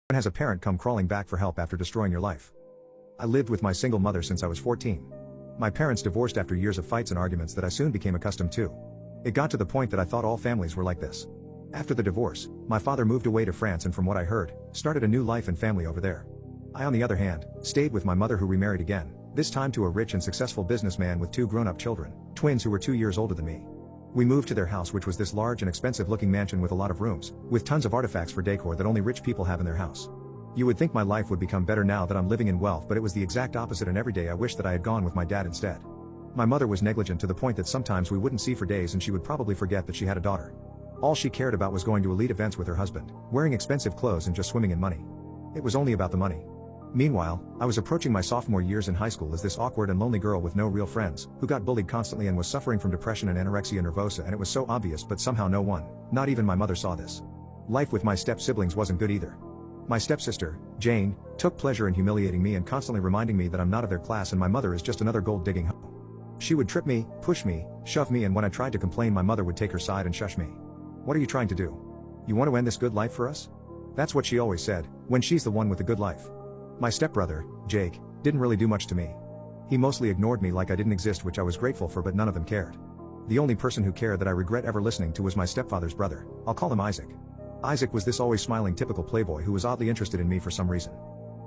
When has a parent come crawling back for help after destroying your life? I lived with my single mother since I was 14. My parents divorced after years of fights and arguments that I soon became accustomed to. It got to the point that I thought all families were like this. After the divorce, my father moved away to France and from what I heard, started a new life and family over there. I on the other hand, stayed with my mother who remarried again, this time to a rich and successful businessman with 2 grown-up children, twins who were 2 years older than me. We moved to their house, which was this large and expensive-looking mansion with a lot of rooms, with tons of artifacts for decor that only rich people have in their house. You would think my life would become better now that I'm living in wealth, but it was the exact opposite, and every day I wished that I had gone with my dad instead. My mother was negligent to the point that sometimes we wouldn't see for days and she would probably forget that she had a daughter. All she cared about was going to elite events with her husband, wearing expensive clothes and just swimming in money. It was only about the money. Meanwhile, I was approaching my sophomore years in high school as this awkward and lonely girl with no real friends, who got bullied constantly and was suffering from depression and anorexia nervosa, and it was so obvious, but somehow no one, not even my mother, saw this. Life with my step-siblings wasn't good either. My stepsister, Jane, took pleasure in humiliating me and constantly reminding me that I'm not of their class and my mother is just another gold-digging hoe. She would trip me, push me, shove me, and when I tried to complain my mother would take her side and shush me. "What are you trying to do? You want to end this good life for us?" That's what she always said, when she's the one with the good life. My stepbrother, Jake, didn't really do much to me. He mostly ignored me like I didn't exist, which I was grateful for, but none of them cared. The only person who cared that I regret ever listening to was my stepfather's brother. I'll call him Isaac. Isaac was this always smiling typical playboy who was oddly interested in me for some reason.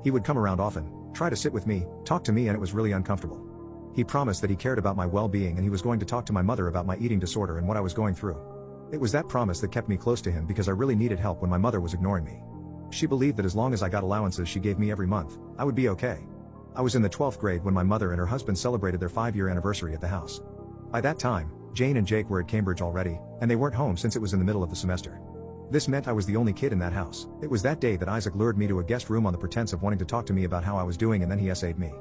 He would come around often, try to sit with me, talk to me, and it was really uncomfortable. He promised that he cared about my well-being and he was going to talk to my mother about my eating disorder and what I was going through. It was that promise that kept me close to him because I really needed help when my mother was ignoring me. She believed that as long as I got allowances she gave me every month, I would be okay. I was in the 12th grade when my mother and her husband celebrated their 5-year anniversary at the house. By that time, Jane and Jake were at Cambridge already, and they weren't home since it was in the middle of the semester. This meant I was the only kid in that house. It was that day that Isaac lured me to a guest room on the pretense of wanting to talk to me about how I was doing, and then he essayed me.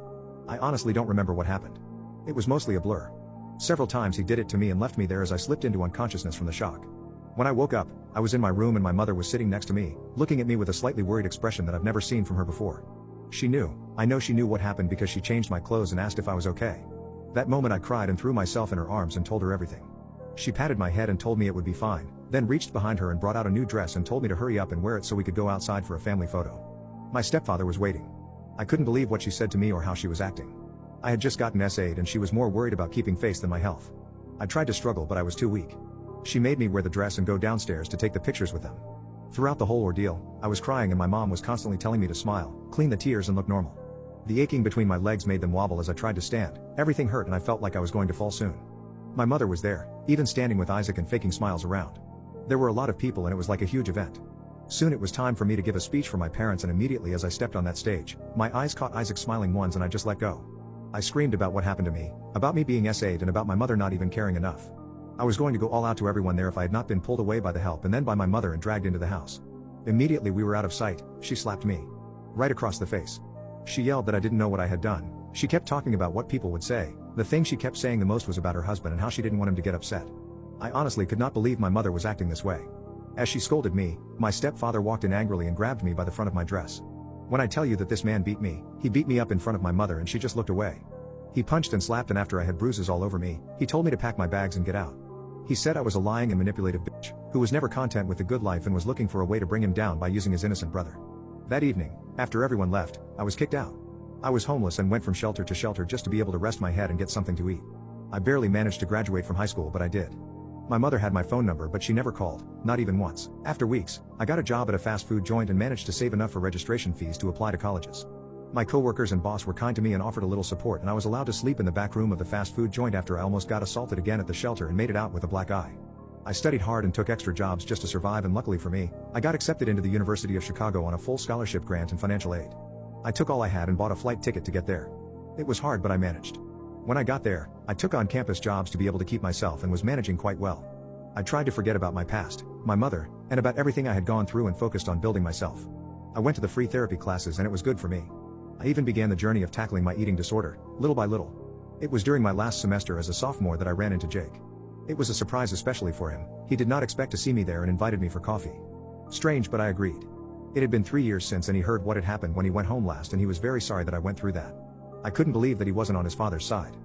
I honestly don't remember what happened. It was mostly a blur. Several times he did it to me and left me there as I slipped into unconsciousness from the shock. When I woke up, I was in my room and my mother was sitting next to me, looking at me with a slightly worried expression that I've never seen from her before. She knew, I know she knew what happened because she changed my clothes and asked if I was okay. That moment I cried and threw myself in her arms and told her everything. She patted my head and told me it would be fine, then reached behind her and brought out a new dress and told me to hurry up and wear it so we could go outside for a family photo. My stepfather was waiting. I couldn't believe what she said to me or how she was acting. I had just gotten SA'd and she was more worried about keeping face than my health. I tried to struggle but I was too weak. She made me wear the dress and go downstairs to take the pictures with them. Throughout the whole ordeal, I was crying and my mom was constantly telling me to smile, clean the tears and look normal. The aching between my legs made them wobble as I tried to stand, everything hurt and I felt like I was going to fall soon. My mother was there, even standing with Isaac and faking smiles around. There were a lot of people and it was like a huge event. Soon it was time for me to give a speech for my parents, and immediately as I stepped on that stage, my eyes caught Isaac's smiling ones and I just let go. I screamed about what happened to me, about me being SA'd and about my mother not even caring enough. I was going to go all out to everyone there if I had not been pulled away by the help and then by my mother and dragged into the house. Immediately we were out of sight. She slapped me. Right across the face. She yelled that I didn't know what I had done. She kept talking about what people would say. The thing she kept saying the most was about her husband and how she didn't want him to get upset. I honestly could not believe my mother was acting this way. As she scolded me, my stepfather walked in angrily and grabbed me by the front of my dress. When I tell you that this man beat me, he beat me up in front of my mother and she just looked away. He punched and slapped, and after I had bruises all over me, he told me to pack my bags and get out. He said I was a lying and manipulative bitch, who was never content with the good life and was looking for a way to bring him down by using his innocent brother. That evening, after everyone left, I was kicked out. I was homeless and went from shelter to shelter just to be able to rest my head and get something to eat. I barely managed to graduate from high school, but I did. My mother had my phone number but she never called, not even once. After weeks, I got a job at a fast food joint and managed to save enough for registration fees to apply to colleges. My coworkers and boss were kind to me and offered a little support, and I was allowed to sleep in the back room of the fast food joint after I almost got assaulted again at the shelter and made it out with a black eye. I studied hard and took extra jobs just to survive, and luckily for me, I got accepted into the University of Chicago on a full scholarship grant and financial aid. I took all I had and bought a flight ticket to get there. It was hard but I managed. When I got there, I took on campus jobs to be able to keep myself and was managing quite well. I tried to forget about my past, my mother, and about everything I had gone through and focused on building myself. I went to the free therapy classes and it was good for me. I even began the journey of tackling my eating disorder, little by little. It was during my last semester as a sophomore that I ran into Jake. It was a surprise especially for him. He did not expect to see me there and invited me for coffee. Strange, but I agreed. It had been 3 years since and he heard what had happened when he went home last, and he was very sorry that I went through that. I couldn't believe that he wasn't on his father's side.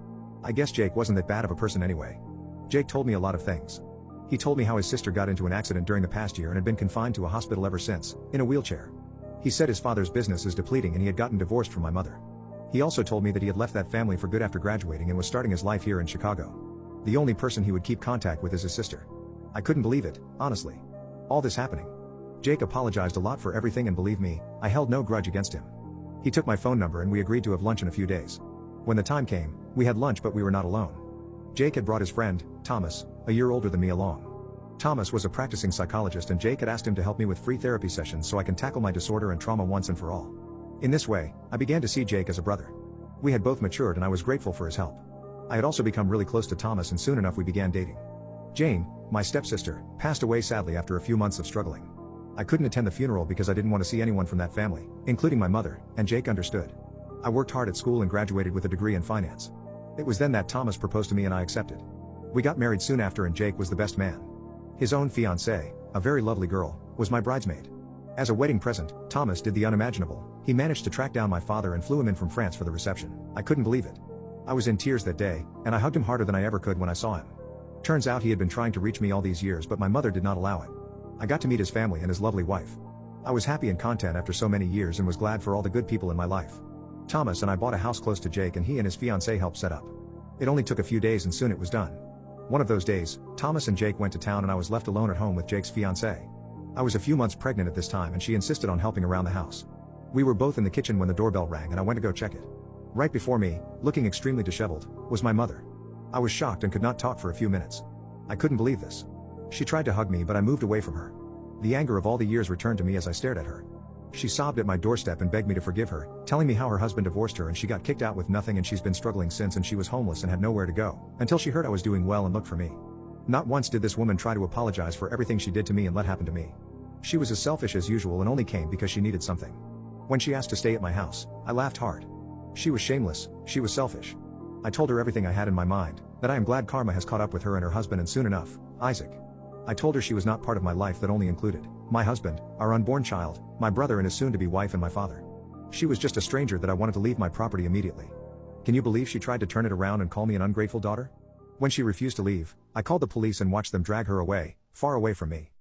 I guess Jake wasn't that bad of a person anyway. Jake told me a lot of things. He told me how his sister got into an accident during the past year and had been confined to a hospital ever since, in a wheelchair. He said his father's business is depleting and he had gotten divorced from my mother. He also told me that he had left that family for good after graduating and was starting his life here in Chicago. The only person he would keep contact with is his sister. I couldn't believe it, honestly. All this happening. Jake apologized a lot for everything and believe me, I held no grudge against him. He took my phone number and we agreed to have lunch in a few days. When the time came, we had lunch but we were not alone. Jake had brought his friend, Thomas, a year older than me along. Thomas was a practicing psychologist and Jake had asked him to help me with free therapy sessions so I can tackle my disorder and trauma once and for all. In this way, I began to see Jake as a brother. We had both matured and I was grateful for his help. I had also become really close to Thomas and soon enough we began dating. Jane, my stepsister, passed away sadly after a few months of struggling. I couldn't attend the funeral because I didn't want to see anyone from that family, including my mother, and Jake understood. I worked hard at school and graduated with a degree in finance. It was then that Thomas proposed to me and I accepted. We got married soon after and Jake was the best man. His own fiancée, a very lovely girl, was my bridesmaid. As a wedding present, Thomas did the unimaginable. He managed to track down my father and flew him in from France for the reception. I couldn't believe it. I was in tears that day, and I hugged him harder than I ever could when I saw him. Turns out he had been trying to reach me all these years but my mother did not allow it. I got to meet his family and his lovely wife. I was happy and content after so many years and was glad for all the good people in my life. Thomas and I bought a house close to Jake and he and his fiancée helped set up. It only took a few days and soon it was done. One of those days, Thomas and Jake went to town and I was left alone at home with Jake's fiancée. I was a few months pregnant at this time and she insisted on helping around the house. We were both in the kitchen when the doorbell rang and I went to go check it. Right before me, looking extremely disheveled, was my mother. I was shocked and could not talk for a few minutes. I couldn't believe this. She tried to hug me but I moved away from her. The anger of all the years returned to me as I stared at her. She sobbed at my doorstep and begged me to forgive her, telling me how her husband divorced her and she got kicked out with nothing and she's been struggling since and she was homeless and had nowhere to go, until she heard I was doing well and looked for me. Not once did this woman try to apologize for everything she did to me and let happen to me. She was as selfish as usual and only came because she needed something. When she asked to stay at my house, I laughed hard. She was shameless, she was selfish. I told her everything I had in my mind, that I am glad karma has caught up with her and her husband and soon enough, Isaac. I told her she was not part of my life that only included my husband, our unborn child, my brother and his soon-to-be wife and my father. She was just a stranger that I wanted to leave my property immediately. Can you believe she tried to turn it around and call me an ungrateful daughter? When she refused to leave, I called the police and watched them drag her away, far away from me.